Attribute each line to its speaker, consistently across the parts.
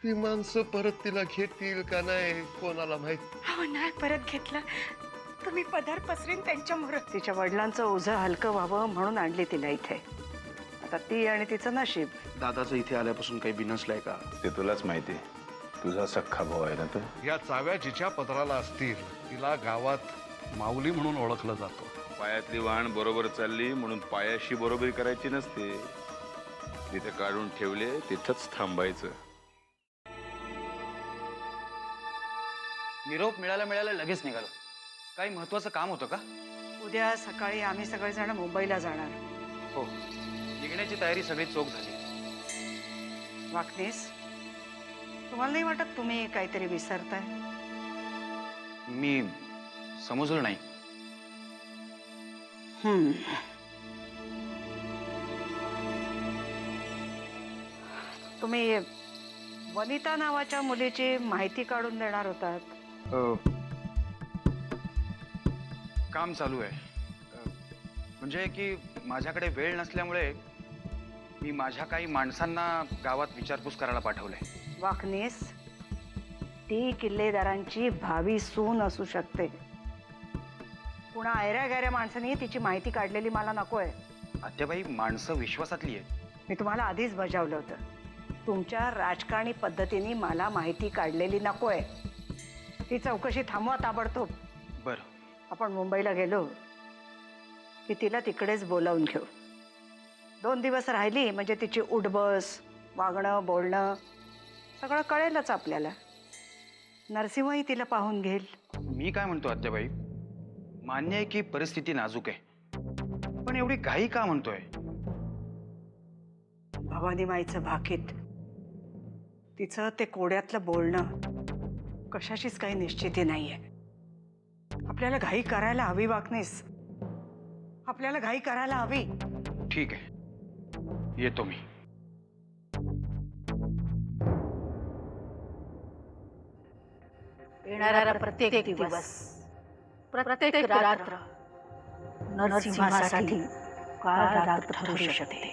Speaker 1: ती माणसं परत तिला घेतील का नाही कोणाला माहित.
Speaker 2: अहो नाही परत घेतलं तर मी पदर पसरीन त्यांच्यामुळे.
Speaker 3: तिच्या वडिलांचं ओझं हलकं व्हावं म्हणून आणली तिला इथे. आता ती आणि तिचं नशीब.
Speaker 4: दादाचं इथे आल्यापासून काही बिनसलंय का?
Speaker 5: ते तुलाच माहिती. तुझा सख्खा भाऊ आहे ना तो.
Speaker 1: या चाव्या जिच्या पदराला असतील तिला गावात माऊली म्हणून ओळखलं जातं.
Speaker 5: पायातली वाहन बरोबर चालली म्हणून पायाशी बरोबरी करायची नसते. जिथे काढून ठेवले तिथंच थांबायचं.
Speaker 6: निरोप मिळाला लगेच निघालो. काही महत्वाचं काम होतं का?
Speaker 3: उद्या सकाळी आम्ही सगळेजण मुंबईला जाणार.
Speaker 6: हो, निघण्याची तयारी सगळी चोख झाली.
Speaker 3: वाकनीस, तुम्हाला नाही वाटत तुम्ही काहीतरी विसरताय?
Speaker 6: मी समजलो नाही.
Speaker 3: तुम्ही वनिता नावाच्या मुलीची माहिती काढून देणार होतात.
Speaker 6: काम चालू आहे. म्हणजे की माझ्याकडे वेळ नसल्यामुळे मी माझ्या काही माणसांना गावात विचारपूस करायला पाठवलंय.
Speaker 3: वाकनीस, ती किल्लेदारांची भावी सून असू शकते. पुन्हा आयऱ्या गैऱ्या माणसांनी तिची माहिती काढलेली मला नकोय.
Speaker 6: आत्याबाई, माणसं विश्वासातली आहेत.
Speaker 3: मी तुम्हाला आधीच बजावलं होतं. तुमच्या राजकारणी पद्धतीने मला माहिती काढलेली नकोय. ती चौकशी थांबवा ताबडतोब.
Speaker 6: बरं.
Speaker 3: आपण मुंबईला गेलो की तिला तिकडेच बोलावून घेऊ. 2 दिवस राहिली म्हणजे तिची उठबस, वागणं, बोलणं सगळं कळेलच आपल्याला. नरसिंहही तिला पाहून घेईल.
Speaker 6: मी काय म्हणतो आत्याबाई, मान्य आहे की परिस्थिती नाजूक आहे, पण एवढी घाई का म्हणतोय?
Speaker 3: भवानी माईचं भाकीत, तिचं ते कोड्यातलं बोलणं कशाशीच काही निश्चिती नाहीये. आपल्याला घाई करायला हवी वाकनीस. आपल्याला घाई करायला हवी.
Speaker 6: ठीक आहे, येतो मी.
Speaker 7: येणारा प्रत्येक दिवस, प्रत्येक रात्र नरसिंहासाठी काळरात्र ठरू शकते.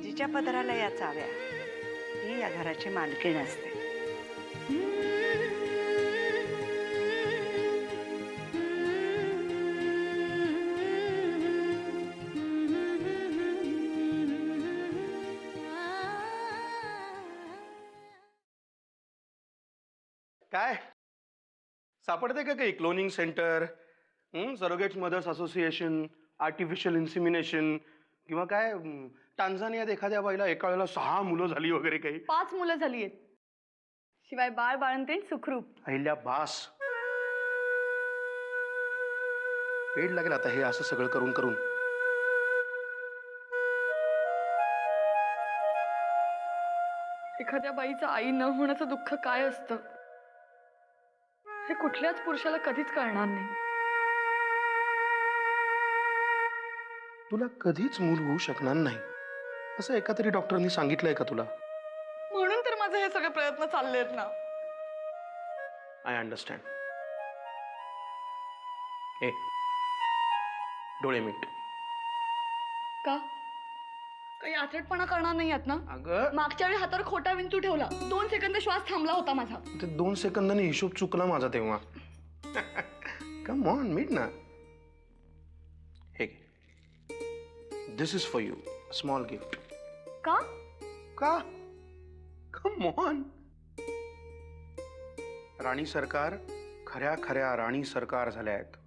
Speaker 3: जिच्या पदराला या चाव्या, ती या घराची मालकीण असते.
Speaker 4: काय सापडते का काही cloning centre, surrogate mothers association, artificial insemination किंवा काय टांझानियात एखाद्या बाईला एका वेळेला 6 मुलं झाली वगैरे काही?
Speaker 8: 5 मुलं झाली आहेत. शिवाय बाळ बाळंतीण सुखरूप.
Speaker 4: अहिल्या बास, वेळ लागेल आता हे असं सगळं करून करून.
Speaker 8: एखाद्या बाईचं आई न होण्याचं दुःख काय असतं हे कुठल्याच पुरुषाला कधीच कळणार नाही.
Speaker 4: तुला कधीच मूल होऊ शकणार नाही असं एका तरी डॉक्टरांनी सांगितलंय का तुला?
Speaker 8: म्हणून तर माझे हे सगळे प्रयत्न चालले आहेत ना.
Speaker 4: I understand. ए, डोळे मीट.
Speaker 8: का काही आथरटपणा करणार नाही आहेत ना?
Speaker 4: अगं,
Speaker 8: मागच्या वेळी हातावर खोटा विंचू ठेवला, 2 सेकंद श्वास थांबला होता माझा.
Speaker 4: ते 2 सेकंदांनी हिशोब चुकला माझा तेव्हा. कम ऑन, मीट ना. हे this is for you, small gift.
Speaker 8: का?
Speaker 4: का? Come on. राणी सरकार खऱ्या खऱ्या राणी सरकार झाल्या आहेत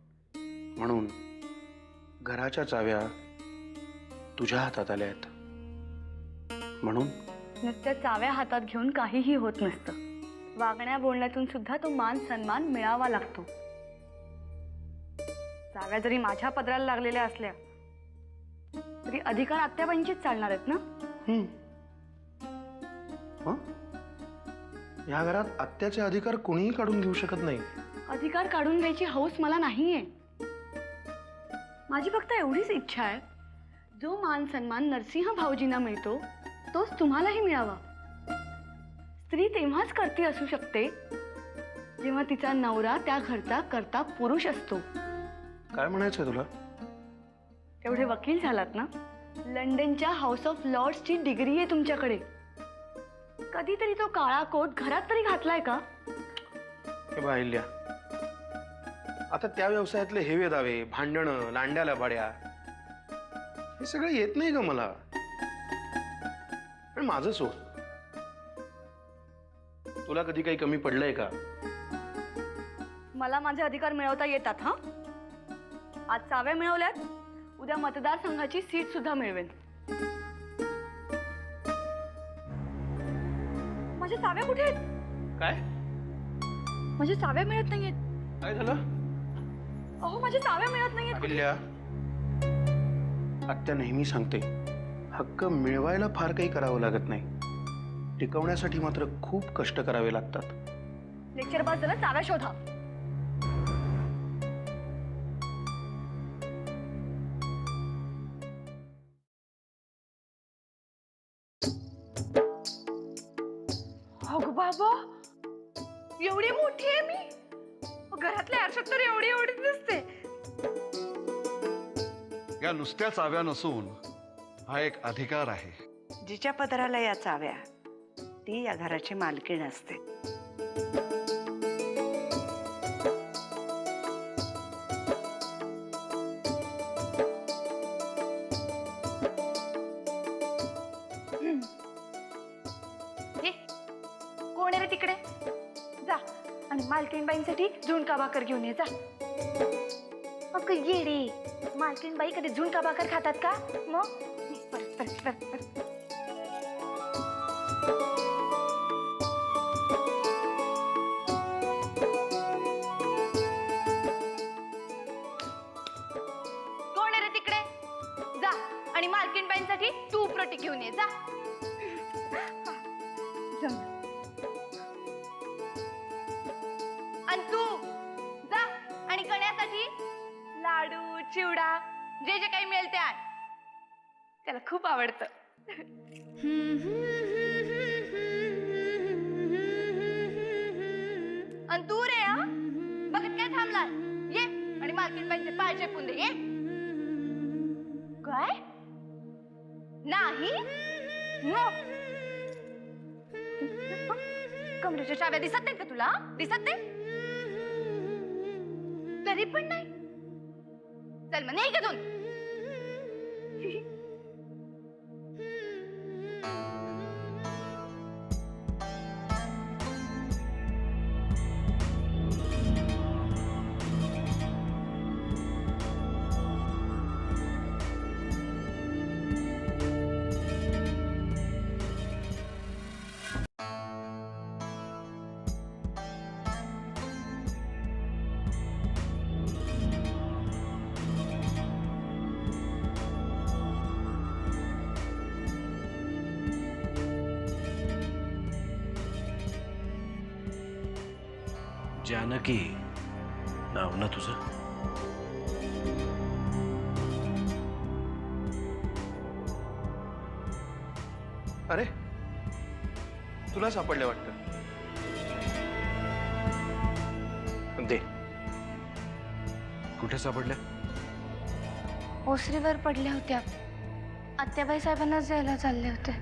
Speaker 4: म्हणून घराच्या चाव्या तुझ्या हातात आल्या आहेत. म्हणून
Speaker 8: नुसत्या चाव्या हातात घेऊन काहीही होत नसतं. वागण्या बोलण्यातून सुद्धा तो मान सन्मान मिळावा लागतो. चाव्या जरी माझ्या पदराला लागलेल्या असल्या तरी अधिकार आत्याबाईंचीच चालणार आहेत ना.
Speaker 4: या घरात आत्याचे अधिकार कोणीही काढून घेऊ शकत नाही.
Speaker 8: अधिकार काढून घ्यायची हौस मला नाहीये. माझी फक्त एवढीच इच्छा आहे जो मान सन्मान नरसिंह भाऊजींना मिळतो तोच तुम्हालाही मिळावा. स्त्री तेव्हाच करती असू शकते जेव्हा तिचा नवरा त्या घरचा कर्ता पुरुष असतो.
Speaker 4: काय म्हणायचंय तुला?
Speaker 8: तेवढे वकील झालात ना. लंडनच्या हाऊस ऑफ लॉर्ड्सची डिग्री आहे तुमच्याकडे. कधीतरी तो काळा कोट घरात तरी घातलाय का?
Speaker 4: हे बाहिल्या, आता त्या व्यवसायातले हेवे दावे, भांडणं, लांड्या लबाड्या हे सगळं येत नाही ग मला. पण माझं सोड, तुला कधी काही कमी पडलंय का?
Speaker 8: मला माझे अधिकार मिळवता येतात. हा, आज चाव्या मिळवल्यात, उद्या मतदारसंघाची सीट सुद्धा मिळवेन. माझ्या चाव्या कुठे आहेत?
Speaker 4: काय
Speaker 8: माझ्या चाव्या मिळत नाहीयेत.
Speaker 4: काय झालं?
Speaker 8: अहो, माझ्या चाव्या मिळत नाहीयेत.
Speaker 4: अहिल्या, आत्या नेहमी सांगते, हक्क मिळवायला फार काही करावं लागत नाही, टिकवण्यासाठी मात्र खूप कष्ट करावे लागतात.
Speaker 8: लेक्चर पास झालं, चाव्या शोधा.
Speaker 2: अगं बाबा, एवढी मोठी आहे मी. घरातल्या आरशात तर एवढी एवढीच दिसते.
Speaker 1: या नुसत्या चाव्या नसून हा एक अधिकार आहे.
Speaker 3: जिच्या पदराला या चाव्या ती या घराची मालकीण असते.
Speaker 2: कोण आहे रे तिकडे? जा आणि मालकीणबाईंसाठी झुणका भाकर घेऊन ये जा. अगं येडी, मालकीणबाई कधी झुणका भाकर खातात का? मग कोण आहे रे तिकडे? जा आणि मालकीणबाईंसाठी तूप रोटी घेऊन ये जा. आणि तू जा आणि कण्यासाठी लाडू, चिवडा, जे जे काही मिळेल ते आण. त्याला खूप आवडतं. आणि तू रे, हा बघत काय थांबला? ये आणि मालकीणबाईंचे पाय चेपून दे. ये. काय? नाही कमरेच्या चाव्या दिसत नाहीत का तुला? दिसत नाही तरी पण नाही. चल मग, नाही का दोन?
Speaker 9: जानकी नाव ना तुझं?
Speaker 4: अरे, तुला सापडले वाटतं. दे.
Speaker 9: कुठे सापडल्या?
Speaker 2: ओसरीवर पडल्या होत्या. आत्याबाई साहेबांना जायला चालले होते.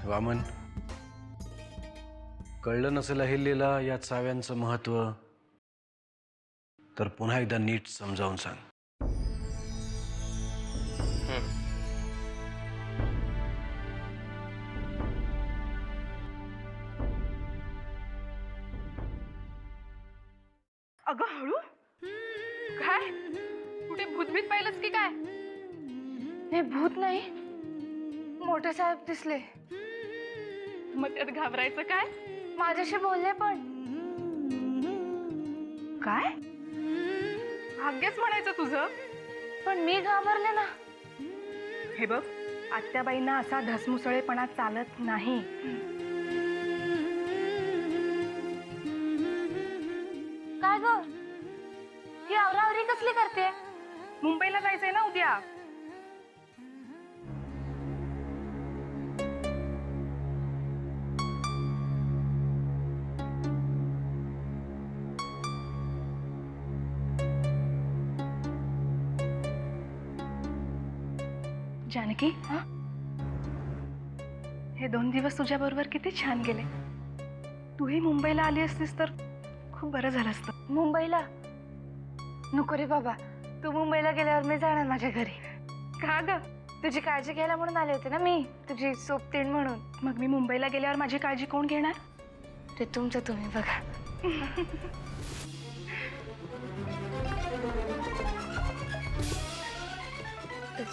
Speaker 9: वामन, कळलं नसेल अहिल्याला या चाव्यांचं महत्व, तर पुन्हा एकदा नीट समजावून सांग.
Speaker 2: अगं हळू. काय? कुठे भूतभीत पाहिलंस की काय? हे भूत नाही, मोठे साहेब दिसले. मग त्यात घाबरायचं काय? माझ्याशी बोलले पण. काय? भाग्यच म्हणायचं तुझं. पण मी घाबरले ना. हे बघ, आत्याबाईंना असा धसमुसळेपणा चालत नाही. करते? मुंबईला जायचंय ना उद्या. जानकी, हे 2 दिवस तुझ्या बरोबर किती छान गेले. तूही मुंबईला आली असतीस तर खूप बरं झालं असतं.
Speaker 8: मुंबईला नको रे बाबा, तू मुंबईला गेल्यावर मी जाणार माझ्या घरी.
Speaker 2: का ग?
Speaker 8: तुझी काळजी घ्यायला म्हणून आले होते ना मी, तुझी सोबतीण म्हणून.
Speaker 2: मग मी मुंबईला गेल्यावर माझी काळजी कोण घेणार?
Speaker 8: ते तुमचं तुम्ही बघा.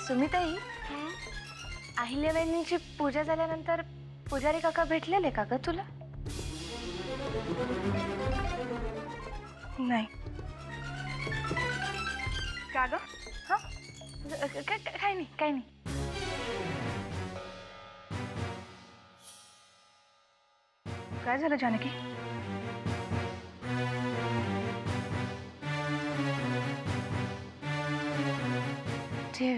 Speaker 8: सुमिताई, अहिल्याबाईंची पूजा झाल्यानंतर पुजारी काका भेटलेले का ग तुला?
Speaker 2: नाही. का ग?
Speaker 8: हा, काही नाही, काही नाही.
Speaker 2: काय झालं जानकी?
Speaker 8: ते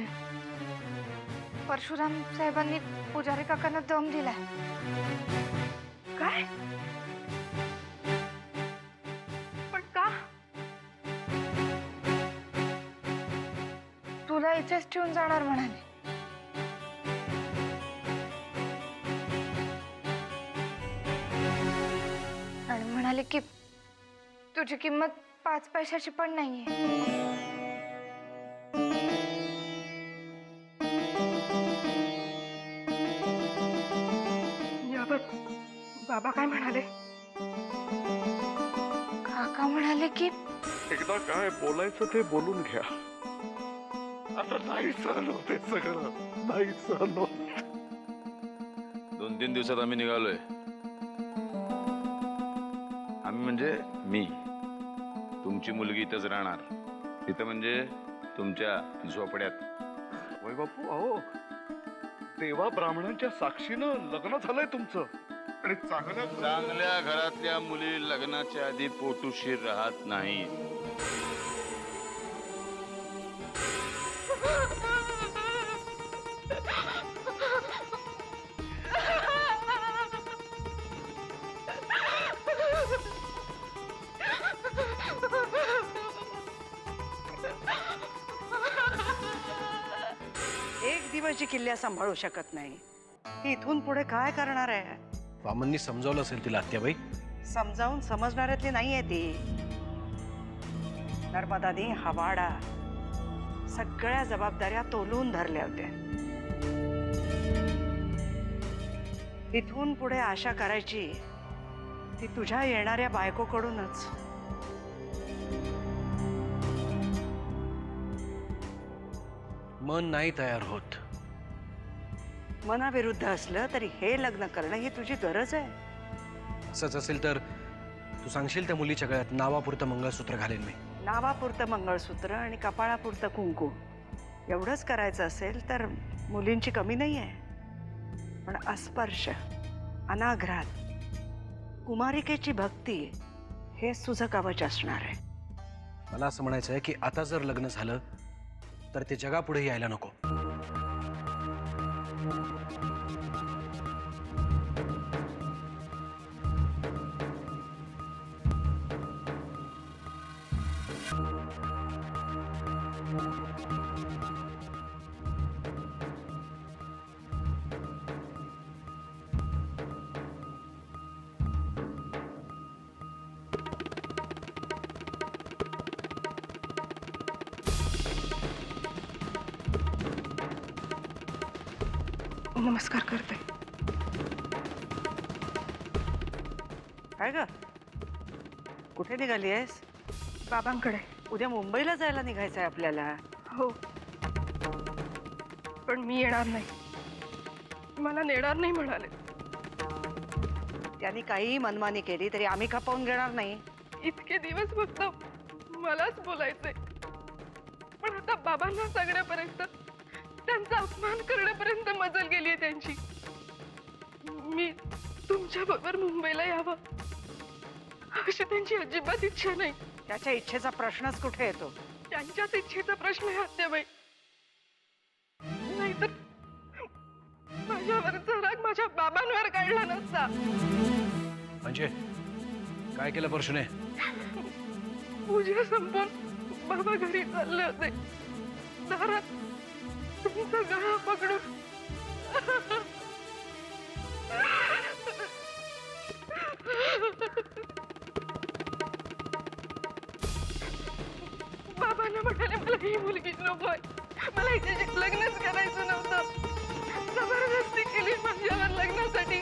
Speaker 8: परशुराम साहेबांनी पुजारी काकांना दम दिलाय.
Speaker 2: काय? पण का?
Speaker 8: तुला इथेच ठेवून जाणार म्हणाले. आणि म्हणाले की तुझी किंमत 5 पैशाची पण नाहीये.
Speaker 2: यावर बाबा काय म्हणाले?
Speaker 8: काका म्हणाले की
Speaker 1: एकदा काय बोलायचं ते बोलून घ्या. आता नाही सहन होते सगळं, नाही सहन होत.
Speaker 5: 2-3 दिवसात आम्ही निघालोय. आम्ही म्हणजे मी. तुमची मुलगी इथंच राहणार. तिथं म्हणजे तुमच्या झोपड्यात.
Speaker 1: वय बापू, अहो देवा ब्राह्मणांच्या साक्षीनं लग्न झालंय तुमचं. आणि
Speaker 5: चांगल्या घरातल्या मुली लग्नाच्या आधी पोटुशीर राहत नाही.
Speaker 3: एक दिवस जी किल्ल्या सांभाळू शकत नाही ती इथून पुढे काय करणार आहे?
Speaker 9: वामननी समजावलं असेल तिला आत्याबाई.
Speaker 3: समजावून समजणाऱ्यातली नाहीये ती. नर्मदानी हवाडा सगळ्या जबाबदाऱ्या तोलून धरल्या होत्या. इथून पुढे आशा करायची ती तुझ्या येणाऱ्या बायकोकडूनच.
Speaker 9: मन नाही तयार होत.
Speaker 3: मनाविरुद्ध असलं तरी हे लग्न करणं ही तुझी गरज आहे.
Speaker 9: असंच असेल तर तू सांगशील त्या मुलीच्या गळ्यात नावापुरतं मंगळसूत्र घालेन मी.
Speaker 3: नावापुरतं मंगळसूत्र आणि कपाळापुरतं कुंकू एवढंच करायचं असेल तर मुलींची कमी नाही आहे. पण अस्पर्श, अनाघ्रात, कुमारिकेची भक्ती हेच तुझं कवच असणार आहे.
Speaker 9: मला असं म्हणायचं आहे की आता जर लग्न झालं तर ते जगापुढे यायला नको.
Speaker 2: नमस्कार करते.
Speaker 3: काय ग, कुठे निघाली आहेस?
Speaker 2: बाबांकडे.
Speaker 3: उद्या मुंबईला जायला निघायचं आहे आपल्याला.
Speaker 2: हो, पण मी येणार नाही. मला नेणार नाही म्हणाले.
Speaker 3: त्यांनी काही मनमानी केली तरी आम्ही खपवून घेणार नाही.
Speaker 2: इतके दिवस फक्त मलाच बोलायचंय, पण आता बाबांना सांगण्यापर्यंत, त्यांचा अपमान करण्यापर्यंत मजल गेली आहे त्यांची. मी तुमच्या बरोबर मुंबईला यावं अशी त्यांची अजिबात इच्छा नाही.
Speaker 3: त्याच्या इच्छेचा प्रश्नच कुठे येतो?
Speaker 2: त्यांच्याच इच्छेचा प्रश्न आहे आत्याबाई. नाहीतर माझ्यावरचा राग माझ्या बाबांवर काढला नसता.
Speaker 9: म्हणजे काय केलं परशुने?
Speaker 2: पूजा संपून बाबा घरी चालले होते. दारात तुमचा गळा पकडून बाबांना म्हणाले मला ही मुलगी नकोय, मला हिच्याशी लग्नच करायचं नव्हतं. जबरदस्ती केली माझ्यावर लग्नासाठी.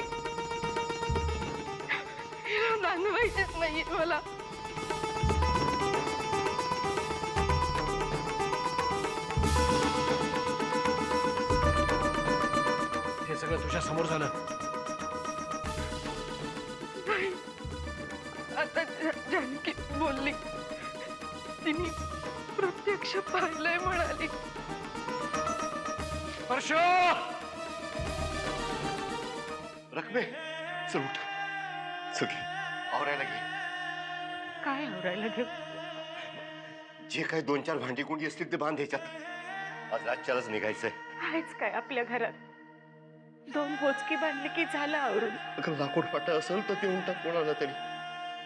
Speaker 2: हिला नांदवायचीच नाहीये मला.
Speaker 9: हे सगळं तुझ्या समोर झालं?
Speaker 2: नाही, आता जानकी बोलली, तिने प्रत्यक्ष पाहिलंय म्हणाली.
Speaker 9: परशु!
Speaker 1: रखमे चल उठ, चल घे, आवरायला घे.
Speaker 2: काय आवरायला घेऊ?
Speaker 1: जे काही 2-4 भांडी कुंडी असतील ते बांध ह्याच्यात. आज रातच्यालाच निघायचंय.
Speaker 2: आहेच काय आपल्या घरात? 2 बोचकी बांधली की झालं आवरून.
Speaker 1: अगं लाकूड फाटा असेल तर ते उंटा कोणाला तरी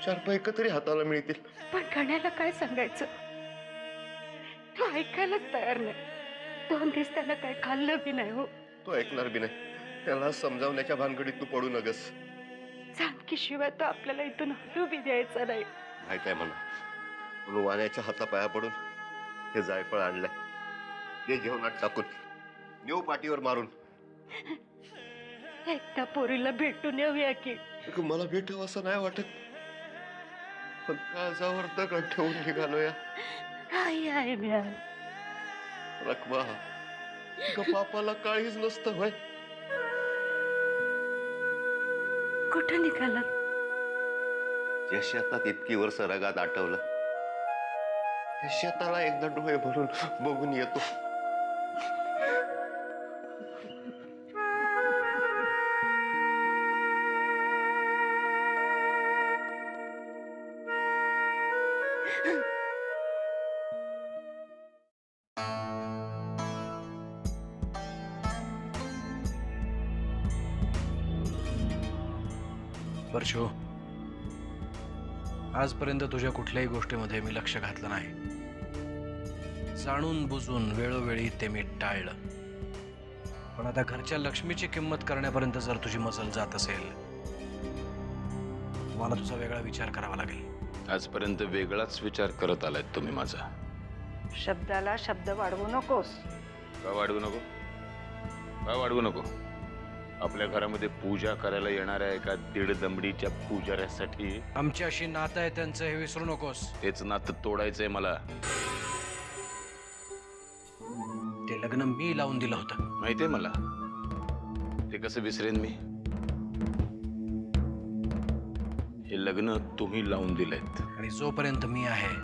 Speaker 1: 4 पैक तरी हाताला मिळतील.
Speaker 2: पण गण्याला काय सांगायचं? तो ऐकायलाच तयार नाही. 2 दिवस त्याला काय खाल्लं बी नाही. हो,
Speaker 1: तो ऐकणार बी नाही. त्याला समजावण्याच्या भानगडीत तू पडू नगस.
Speaker 2: जानकी शिवाय तो आपल्याला इथून हलू बी द्यायचा नाही.
Speaker 1: माहित आहे मला, म्हणून वाण्याच्या हातापाया पडून हे जायफळ आणलंय. ते जेवणात टाकून नेऊ पाठीवर मारून.
Speaker 2: एकदा पोरीला भेटून येऊया की.
Speaker 1: अगं, मला भेटावं असं नाही वाटत, पण काळजावर दगड ठेवून निघालोया.
Speaker 2: आई आहे म्या.
Speaker 1: रखमा, पापाला काळीच नसतं होय.
Speaker 2: कुठं निघाला?
Speaker 1: ज्या शेतात इतकी वर्ष रगात आठवलं, त्या शेताला एकदा डोळे भरून बघून येतो.
Speaker 9: परशु, आजपर्यंत तुझ्या कुठल्याही गोष्टीमध्ये मी लक्ष घातलं नाही. जाणून बुजून वेळोवेळी ते मी टाळलं. पण आता घरच्या लक्ष्मीची किंमत करण्यापर्यंत जर तुझी मजल जात असेल, मला तुझा वेगळा विचार करावा लागेल.
Speaker 5: आजपर्यंत वेगळाच विचार करत आलाय तुम्ही माझा.
Speaker 3: शब्दाला शब्द वाढवू नकोस.
Speaker 5: का वाढवू नको? का वाढवू नको? आपल्या घरामध्ये पूजा करायला येणाऱ्या एका 1.5 दमडीच्या पुजाऱ्यासाठी
Speaker 9: आमच्याशी नातं आहे त्यांचं, हे विसरू नकोस.
Speaker 5: तेच नातं तोडायचंय मला.
Speaker 9: ते लग्न मी लावून दिलं होतं.
Speaker 5: माहितीये मला. ते कसं विसरेन मी? हे लग्न तुम्ही लावून दिलेत.
Speaker 9: आणि जोपर्यंत मी आहे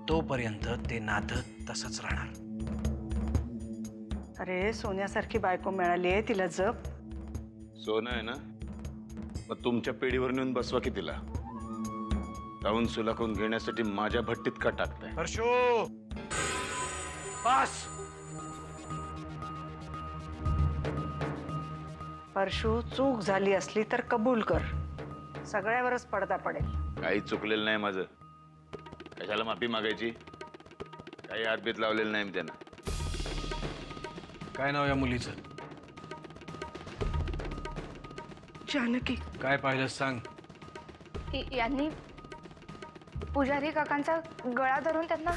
Speaker 9: तोपर्यंत ते नातं तसंच राहणार.
Speaker 3: अरे, सोन्यासारखी बायको मिळाली आहे, तिला जप.
Speaker 5: सोनं आहे ना, मग तुमच्या पेढीवर नेऊन बसवा की तिला. जाऊन सुलाखून घेण्यासाठी माझ्या भट्टीत का टाकताय?
Speaker 9: परशु, बस.
Speaker 3: परशु, चूक झाली असली तर कबूल कर. सगळ्यावरच पडदा पडेल.
Speaker 5: काही चुकलेलं नाही माझं. कशाला माफी मागायची? काही हातबीत लावलेलं नाही मी त्यांना.
Speaker 9: काय नाव या मुलीचं?
Speaker 2: जानकी.
Speaker 9: काय पाहिलं सांग.
Speaker 8: यांनी पुजारी काकांचा गळा धरून त्यांना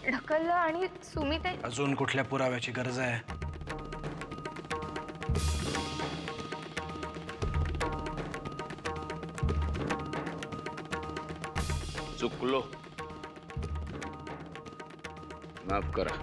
Speaker 8: ढकललं आणि सुमिते.
Speaker 9: अजून कुठल्या पुराव्याची गरज आहे?
Speaker 5: चुकलो, माफ करा.